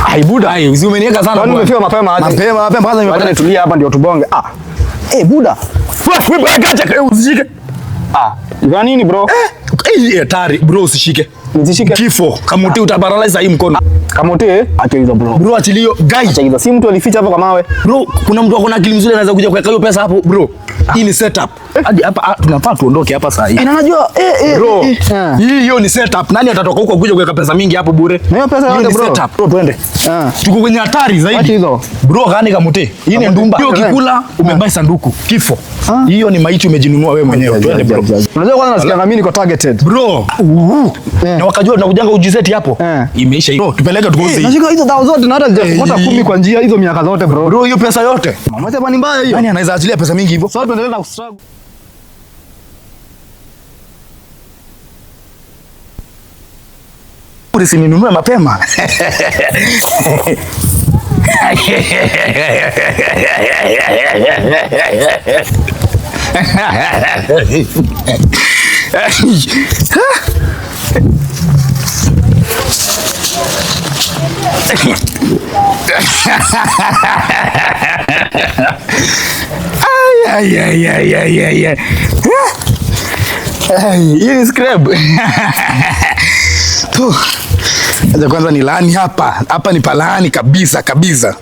Ai buda, ai umeniweka sana. Kwani umefika mapema aje? Mapema kwanza nimepata nitulia hapa ndio tubonge. Buda. Wewe acha usishike. Kwa nini bro? Hatari bro, usishike. Nisishike. Kifo. Kamuti utaparalize hii mkono. Kamuti? Acha hizo bro. Bro achilio. Guys, acha hizo. Si mtu alificha hapo kwa mawe. Bro, kuna mtu akona akili mzuri anaweza kuja kuweka hiyo pesa hapo bro. Hii ni setup. Hadi hapa tunafaa tuondoke hapa saa hii. Na najua bro. Hiyo ni setup. Nani atatoka huko kuja kuweka pesa mingi hapo bure? Na hiyo pesa yote bro. Setup. Bro twende. Tuko kwenye hatari zaidi. Acha hizo. Bro gani Kamuti? Hii ni ndumba. Hiyo kikula umebai sanduku. Kifo. Hiyo ni maiti umejinunua wewe mwenyewe. Twende bro. Unajua kwanza nasikia mimi niko targeted. Bro. Na wakajua tunakujanga ujizeti hapo. Imeisha hiyo. Tupeleke tukauze. Nashika hizo dawa zote na hata kupata 10 kwa njia hizo miaka zote bro. Bro hiyo pesa yote. Mama sema ni mbaya hiyo. Nani anaweza achilia pesa mingi hivyo? Sasa tuendelee na kustruggle. Usininunue mapema. Hii ni scrap. Acha kwanza ni laani hapa. Hapa ni palaani kabisa kabisa.